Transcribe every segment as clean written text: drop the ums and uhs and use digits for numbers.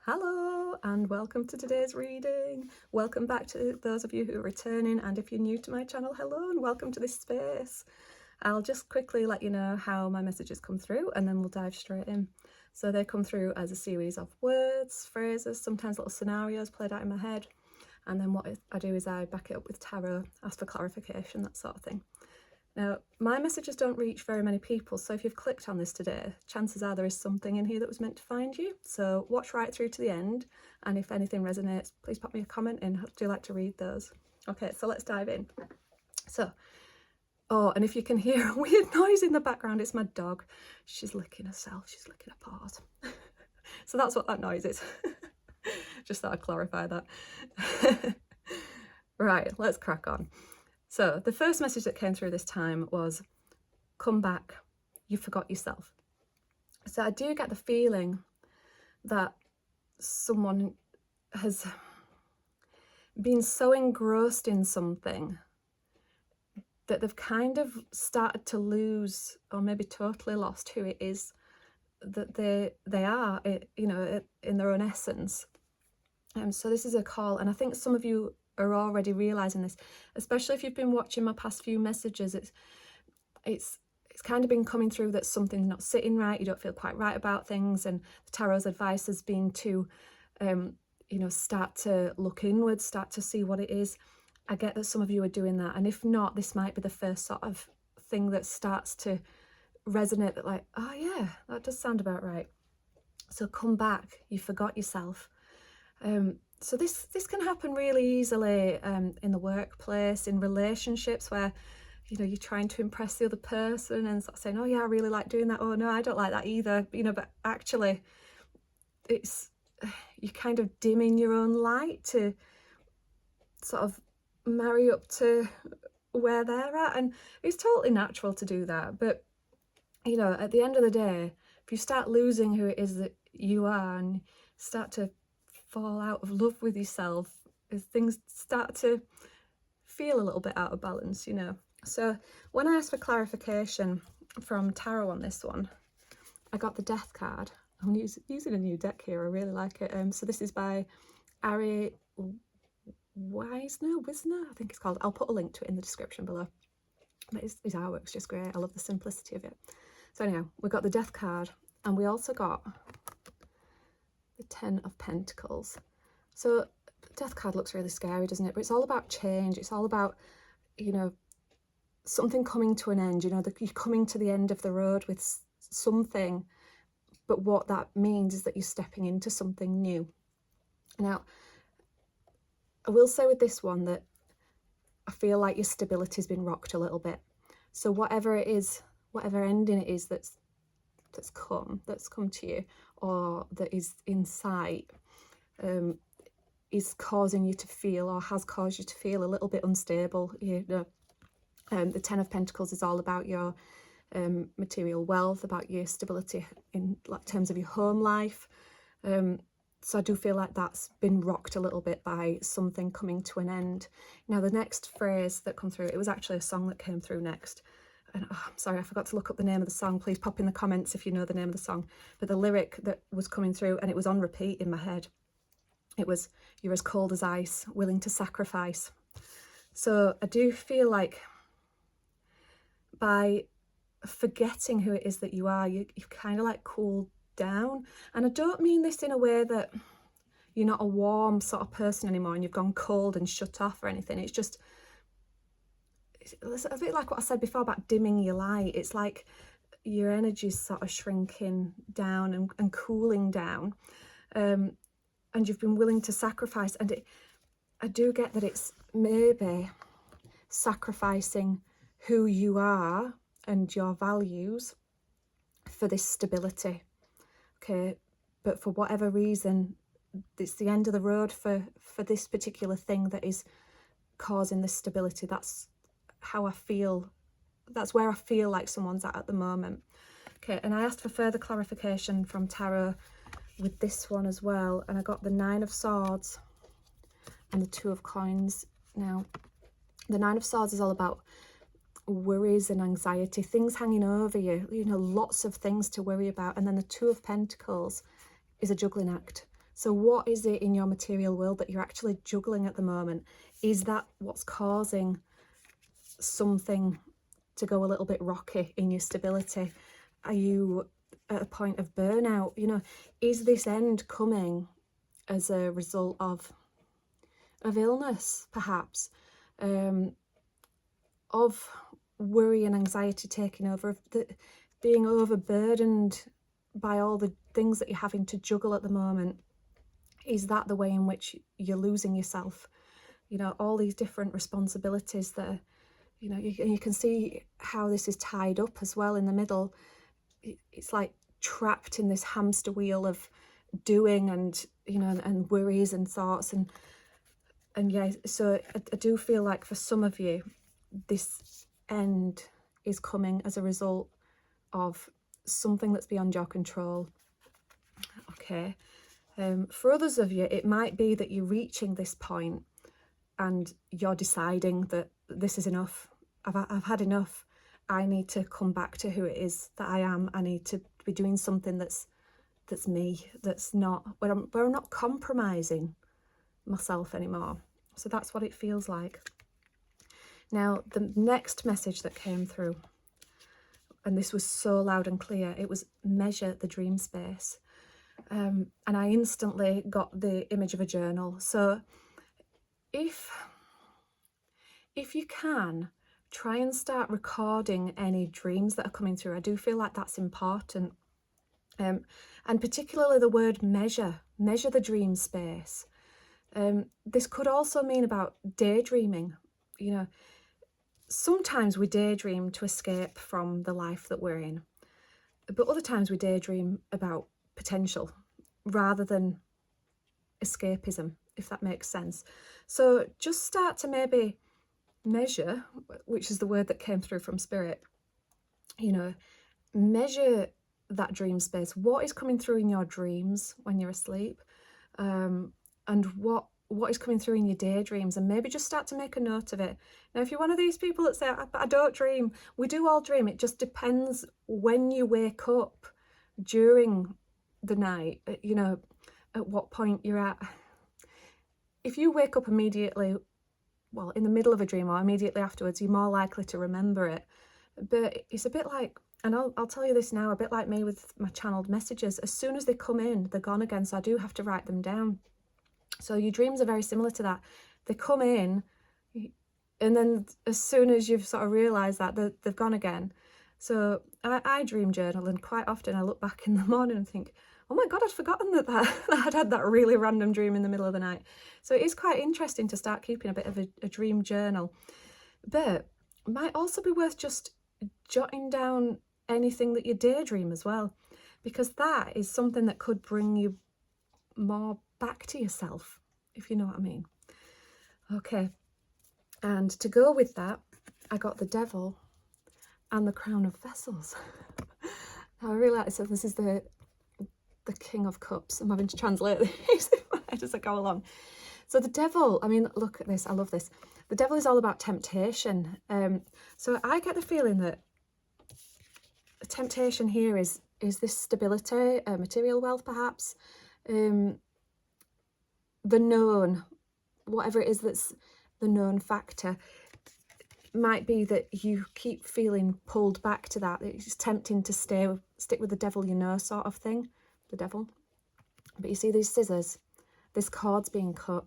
Hello and welcome to today's reading. Welcome back to those of you who are returning, and if you're new to my channel, hello and welcome to this space. I'll just quickly let you know how my messages come through and then we'll dive straight in. So they come through as a series of words, phrases, sometimes little scenarios played out in my head, and then what I do is I back it up with tarot, ask for clarification, that sort of thing. Now, my messages don't reach very many people, so if you've clicked on this today, chances are there is something in here that was meant to find you. So watch right through to the end, and if anything resonates, please pop me a comment in. I do like to read those. Okay, so let's dive in. So, oh, and if you can hear a weird noise in the background, it's my dog. She's licking herself, she's licking her paws. So that's what that noise is. Just thought I'd clarify that. Right, let's crack on. So the first message that came through this time was, come back, you forgot yourself. So I do get the feeling that someone has been so engrossed in something that they've kind of started to lose, or maybe totally lost, who it is that they are, you know, in their own essence. So this is a call, and I think some of you are already realizing this, especially if you've been watching my past few messages. It's kind of been coming through that something's not sitting right, you don't feel quite right about things, and the tarot's advice has been to you know, start to look inwards, start to see what it is. I get that some of you are doing that, and if not, this might be the first sort of thing that starts to resonate, that like, oh yeah, that does sound about right. So come back, you forgot yourself. So this can happen really easily in the workplace, in relationships where, you know, you're trying to impress the other person and sort of saying, oh yeah, I really like doing that. Oh no, I don't like that either. You know, but actually it's, you're kind of dimming your own light to sort of marry up to where they're at. And it's totally natural to do that. But, you know, at the end of the day, if you start losing who it is that you are and start to fall out of love with yourself, as things start to feel a little bit out of balance, you know. So when I asked for clarification from tarot on this one, I got the Death card. I'm using a new deck here, I really like it. So this is by Ari Wisner, I think it's called. I'll put a link to it in the description below. But his artwork's just great, I love the simplicity of it. So anyhow, we got the Death card, and we also got the Ten of Pentacles. So the Death card looks really scary, doesn't it? But it's all about change. It's all about, you know, something coming to an end. You know, you're coming to the end of the road with something, but what that means is that you're stepping into something new. Now, I will say with this one that I feel like your stability's been rocked a little bit. So whatever it is, whatever ending it is that's come to you, or that is in sight, is causing you to feel, or has caused you to feel, a little bit unstable. You know, the Ten of Pentacles is all about your material wealth, about your stability in terms of your home life. So I do feel like that's been rocked a little bit by something coming to an end. Now the next phrase that come through, it was actually a song that came through next. And oh, I'm sorry, I forgot to look up the name of the song. Please pop in the comments if you know the name of the song. But the lyric that was coming through, and it was on repeat in my head, it was, you're as cold as ice, willing to sacrifice. So I do feel like by forgetting who it is that you are, you've kind of like cooled down. And I don't mean this in a way that you're not a warm sort of person anymore and you've gone cold and shut off or anything. It's just, it's a bit like what I said before about dimming your light. It's like your energy's sort of shrinking down and cooling down, and you've been willing to sacrifice. And I do get that it's maybe sacrificing who you are and your values for this stability, okay? But for whatever reason, it's the end of the road for this particular thing that is causing this stability. That's how I feel. That's where I feel like someone's at the moment. Okay, and I asked for further clarification from tarot with this one as well, and I got the Nine of Swords and the Two of Coins. Now, the Nine of Swords is all about worries and anxiety, things hanging over you, you know, lots of things to worry about. And then the Two of Pentacles is a juggling act. So what is it in your material world that you're actually juggling at the moment? Is that what's causing something to go a little bit rocky in your stability? Are you at a point of burnout? You know, is this end coming as a result of illness, perhaps, of worry and anxiety taking over, of being overburdened by all the things that you're having to juggle at the moment? Is that the way in which you're losing yourself? You know, all these different responsibilities that are, you know, you can see how this is tied up as well in the middle. It's like trapped in this hamster wheel of doing and, you know, and worries and thoughts. And yeah, so I do feel like for some of you, this end is coming as a result of something that's beyond your control. Okay. For others of you, it might be that you're reaching this point and you're deciding that this is enough. I've had enough. I need to come back to who it is that I am. I need to be doing something that's me, that's not where I'm not compromising myself anymore. So that's what it feels like. Now, the next message that came through, and this was so loud and clear, it was measure the dream space. And I instantly got the image of a journal. So if you can, try and start recording any dreams that are coming through. I do feel like that's important. And particularly the word measure the dream space. This could also mean about daydreaming. You know, sometimes we daydream to escape from the life that we're in, but other times we daydream about potential rather than escapism, if that makes sense. So just start to maybe measure, which is the word that came through from Spirit, you know, measure that dream space. What is coming through in your dreams when you're asleep, and what is coming through in your daydreams, and maybe just start to make a note of it. Now, if you're one of these people that say, I don't dream, we do all dream. It just depends when you wake up during the night, you know, at what point you're at. If you wake up immediately, well, in the middle of a dream or immediately afterwards, you're more likely to remember it. But it's a bit like, and I'll tell you this now, a bit like me with my channeled messages. As soon as they come in, they're gone again. So I do have to write them down. So your dreams are very similar to that. They come in, and then as soon as you've sort of realised that, they've gone again. So I dream journal, and quite often I look back in the morning and think, oh my God, I'd forgotten that I'd had that really random dream in the middle of the night. So it is quite interesting to start keeping a bit of a dream journal. But it might also be worth just jotting down anything that you daydream as well, because that is something that could bring you more back to yourself, if you know what I mean. Okay, and to go with that, I got the Devil and the Crown of Vessels. I really like this. So this is the King of Cups. I'm having to translate these in my head as I go along. So the Devil, I mean, look at this. I love this. The Devil is all about temptation. So I get the feeling that the temptation here is this stability, material wealth, perhaps. The known, whatever it is that's the known factor, might be that you keep feeling pulled back to that. It's tempting to stick with the devil you know sort of thing, the devil. But you see these scissors, this cord's being cut.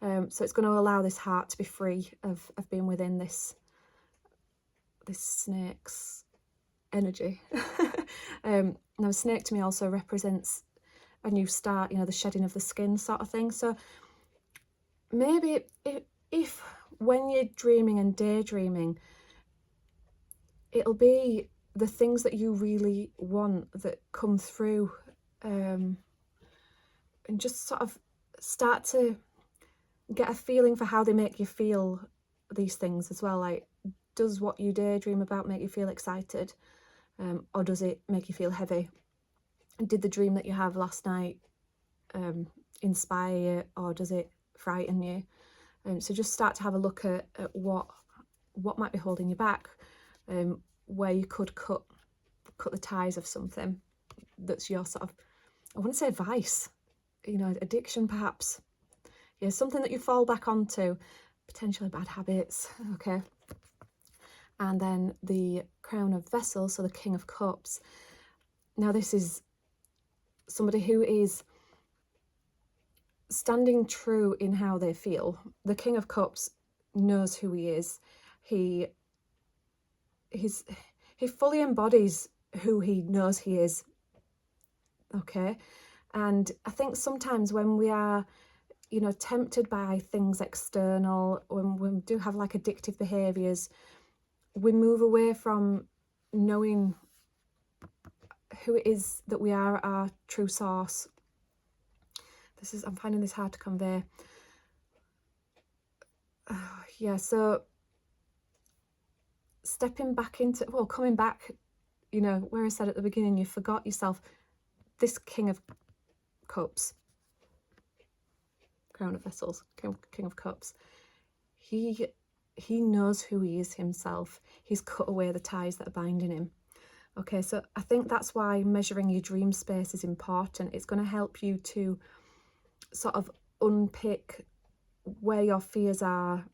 So it's going to allow this heart to be free of being within this snake's energy. Now, a snake to me also represents a new start, you know, the shedding of the skin sort of thing. So maybe if when you're dreaming and daydreaming, it'll be the things that you really want that come through, and just sort of start to get a feeling for how they make you feel, these things as well. Like, does what you daydream about make you feel excited, or does it make you feel heavy? Did the dream that you have last night inspire you, or does it frighten you? So just start to have a look at what might be holding you back, where you could cut the ties of something that's your sort of, I wouldn't say vice, you know, addiction perhaps. Yeah, something that you fall back onto, potentially bad habits, okay? And then the Crown of Vessels, so the King of Cups. Now this is somebody who is standing true in how they feel. The King of Cups knows who he is. He fully embodies who he knows he is, okay? And I think sometimes when we are, you know, tempted by things external, when we do have like addictive behaviours, we move away from knowing who it is that we are, our true source. I'm finding this hard to convey. Yeah, so stepping back into, well, coming back, you know, where I said at the beginning, you forgot yourself. This King of Cups, Crown of Vessels, King of Cups, he knows who he is himself. He's cut away the ties that are binding him. Okay, so I think that's why measuring your dream space is important. It's going to help you to sort of unpick where your fears are,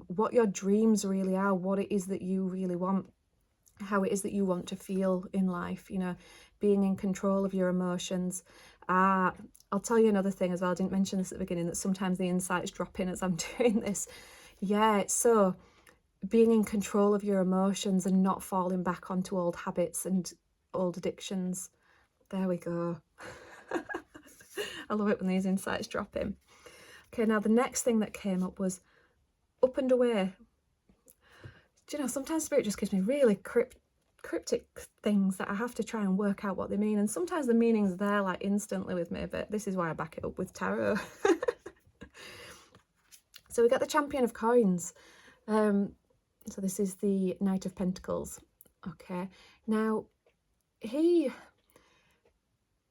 what your dreams really are, what it is that you really want, how it is that you want to feel in life, you know, being in control of your emotions. I'll tell you another thing as well. I didn't mention this at the beginning, that sometimes the insights drop in as I'm doing this. Yeah, so being in control of your emotions and not falling back onto old habits and old addictions. There we go. I love it when these insights drop in. Okay, now the next thing that came up was up and away. Do you know, sometimes Spirit just gives me really cryptic things that I have to try and work out what they mean. And sometimes the meaning's there like instantly with me, but this is why I back it up with tarot. So we got the Champion of Coins. So this is the Knight of Pentacles. Okay, now he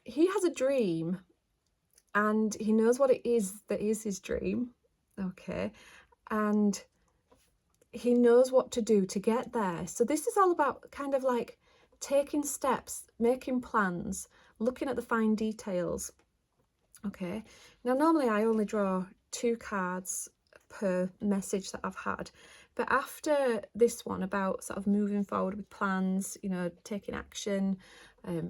has a dream and he knows what it is that is his dream. Okay, and he knows what to do to get there. So this is all about kind of like taking steps, making plans, looking at the fine details. Okay, now normally I only draw 2 cards per message that I've had, but after this one about sort of moving forward with plans, you know, taking action,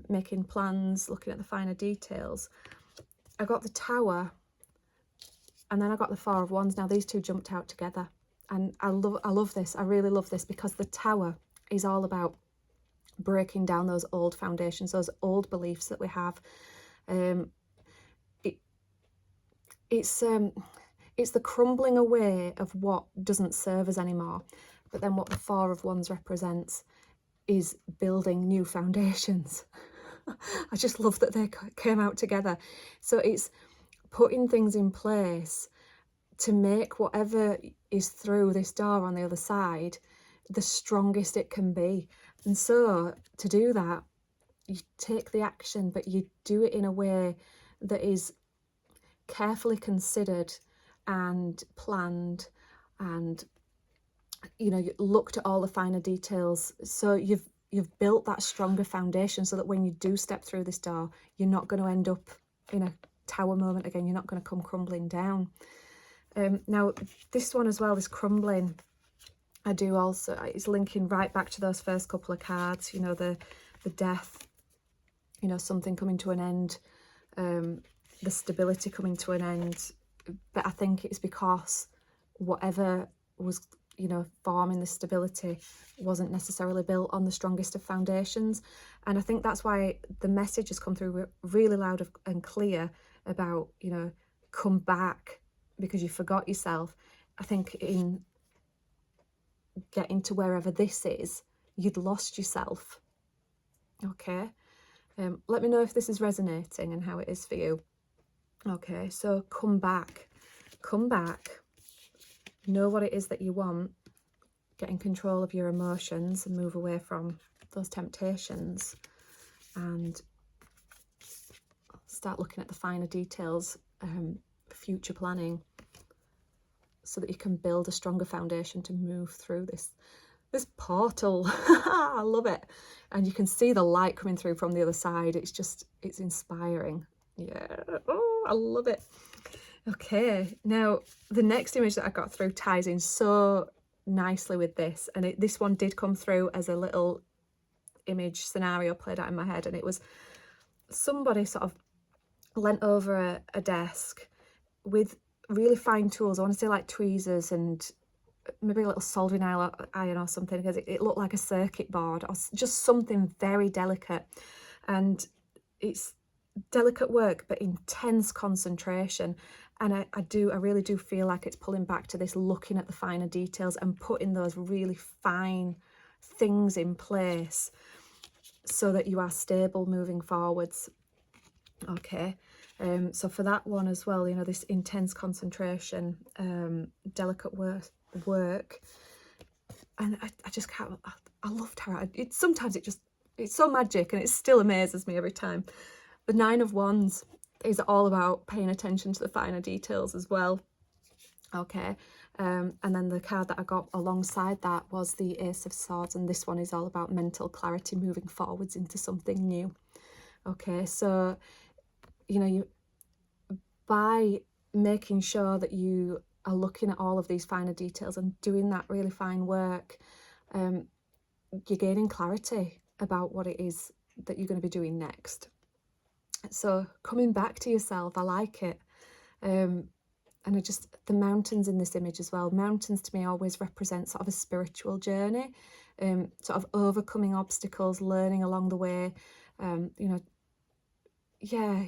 making plans, looking at the finer details, I got the Tower and then I got the Four of Wands. Now these two jumped out together, and I love this. I really love this because the Tower is all about breaking down those old foundations, those old beliefs that we have. It's the crumbling away of what doesn't serve us anymore. But then what the Four of Wands represents is building new foundations. I just love that they came out together. So it's putting things in place to make whatever is through this door on the other side the strongest it can be. And so to do that, you take the action, but you do it in a way that is carefully considered and planned, and you know, you looked at all the finer details. So you've built that stronger foundation so that when you do step through this door, you're not going to end up in a tower moment again. You're not going to come crumbling down. Now this one as well, this crumbling, I do also, it's linking right back to those first couple of cards, you know, the death, you know, something coming to an end, the stability coming to an end. But I think it's because whatever was, you know, forming the stability wasn't necessarily built on the strongest of foundations. And I think that's why the message has come through really loud and clear about, you know, come back because you forgot yourself. I think in getting to wherever this is, you'd lost yourself. Okay, let me know if this is resonating and how it is for you. Okay, so come back, know what it is that you want, get in control of your emotions and move away from those temptations, and start looking at the finer details, future planning, so that you can build a stronger foundation to move through this portal. I love it. And you can see the light coming through from the other side. It's inspiring. Yeah, oh, I I love it. Okay, now the next image that I got through ties in so nicely with this, and this one did come through as a little image scenario played out in my head, and it was somebody sort of leant over a desk with really fine tools. I want to say like tweezers and maybe a little soldering iron or something, because it looked like a circuit board or just something very delicate. And it's delicate work but intense concentration, and I really do feel like it's pulling back to this, looking at the finer details and putting those really fine things in place so that you are stable moving forwards. Okay, so for that one as well, you know, this intense concentration, delicate work, and I just can't, I love tarot. Sometimes it's so magic, and it still amazes me every time. The 9 of Wands is all about paying attention to the finer details as well. Okay, and then the card that I got alongside that was the Ace of Swords, and this one is all about mental clarity, moving forwards into something new. Okay, so, you know, by making sure that you are looking at all of these finer details and doing that really fine work, you're gaining clarity about what it is that you're going to be doing next. So coming back to yourself, I like it. And the mountains in this image as well. Mountains to me always represent sort of a spiritual journey, sort of overcoming obstacles, learning along the way. You know, yeah,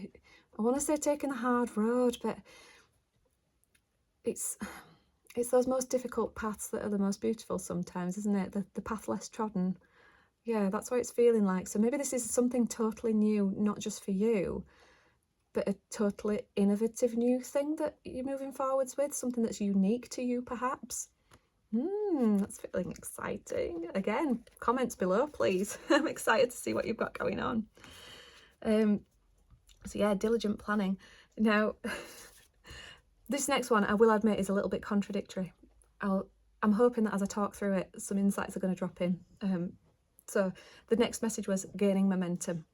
I want to say taking the hard road, but it's those most difficult paths that are the most beautiful sometimes, isn't it? The path less trodden. Yeah, that's what it's feeling like. So maybe this is something totally new, not just for you, but a totally innovative new thing that you're moving forwards with, something that's unique to you perhaps. That's feeling exciting. Again, comments below, please. I'm excited to see what you've got going on. So yeah, diligent planning. Now, this next one, I will admit, is a little bit contradictory. I'm hoping that as I talk through it, some insights are going to drop in. So the next message was gaining momentum.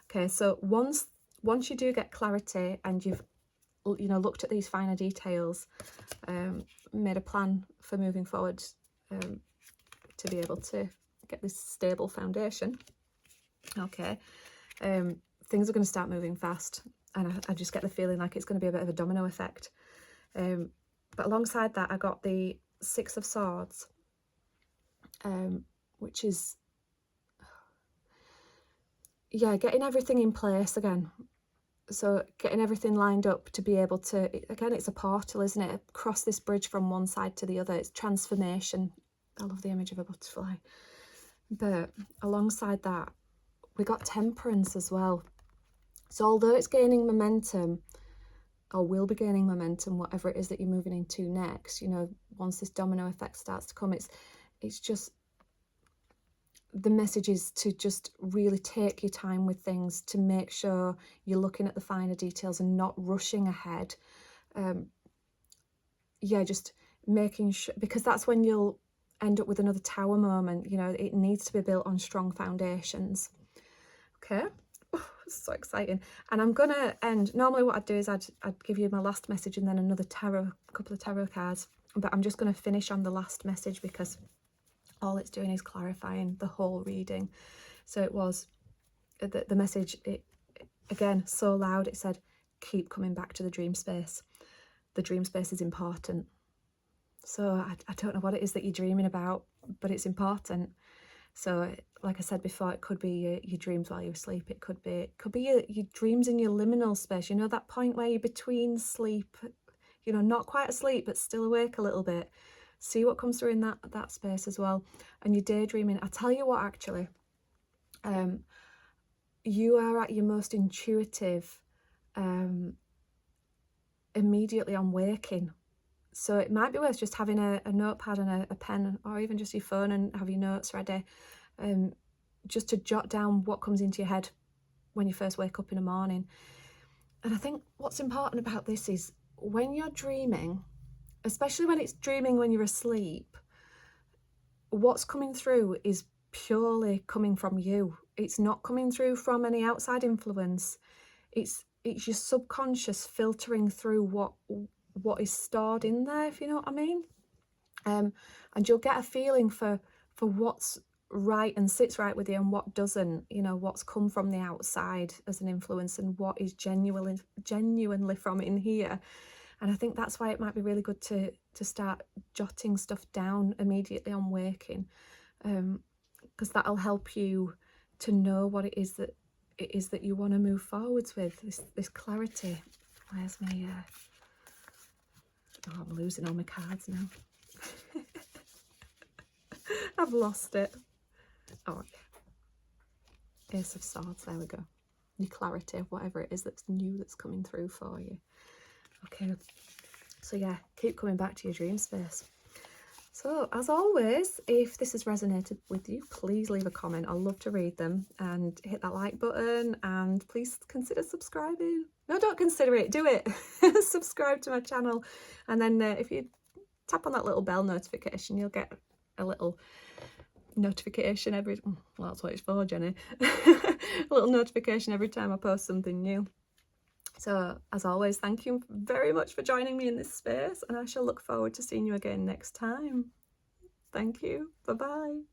Okay, so once you do get clarity and you've, you know, looked at these finer details, made a plan for moving forward, to be able to get this stable foundation, okay, things are going to start moving fast, and I just get the feeling like it's going to be a bit of a domino effect. But alongside that, I got the 6 of Swords, which is, yeah, getting everything in place again. So getting everything lined up to be able to, again, it's a portal, isn't it? Cross this bridge from one side to the other. It's transformation. I love the image of a butterfly. But alongside that, we got Temperance as well. So although it's gaining momentum, or will be gaining momentum, whatever it is that you're moving into next, you know, once this domino effect starts to come, it's just, the message is to just really take your time with things, to make sure you're looking at the finer details and not rushing ahead. Yeah, just making sure, because that's when you'll end up with another tower moment. You know, it needs to be built on strong foundations. Okay, so exciting. And I'm gonna end, normally what I'd do is I'd give you my last message and then another couple of tarot cards, but I'm just going to finish on the last message because all it's doing is clarifying the whole reading. So it was the message, again, so loud, it said, keep coming back to the dream space. The dream space is important. So I don't know what it is that you're dreaming about, but it's important. So like I said before, it could be your dreams while you're asleep. It could be your dreams in your liminal space. You know, that point where you're between sleep, you know, not quite asleep, but still awake a little bit. See what comes through in that space as well. And your daydreaming, I tell you what, actually, you are at your most intuitive immediately on waking. So it might be worth just having a notepad and a pen, or even just your phone, and have your notes ready, just to jot down what comes into your head when you first wake up in the morning. And I think what's important about this is when you're dreaming, especially when it's dreaming when you're asleep, what's coming through is purely coming from you. It's not coming through from any outside influence. It's it's your subconscious filtering through what is stored in there, if you know what I mean. And you'll get a feeling for what's right and sits right with you and what doesn't, you know, what's come from the outside as an influence and what is genuinely from in here. And I think that's why it might be really good to start jotting stuff down immediately on waking, because that'll help you to know what it is that you want to move forwards with, this clarity. Where's my oh, I'm losing all my cards now. I've lost it. Oh yeah, Ace of Swords, there we go. Your clarity of whatever it is that's new that's coming through for you. Okay, so yeah, keep coming back to your dream space. So as always, if this has resonated with you, please leave a comment. I'd love to read them, and hit that like button, and please consider subscribing. No, don't consider it, do it. Subscribe to my channel, and then if you tap on that little bell notification, you'll get a little notification every, well, that's what it's for, Jenny. A little notification every time I post something new. So as always, thank you very much for joining me in this space, and I shall look forward to seeing you again next time. Thank you. Bye-bye.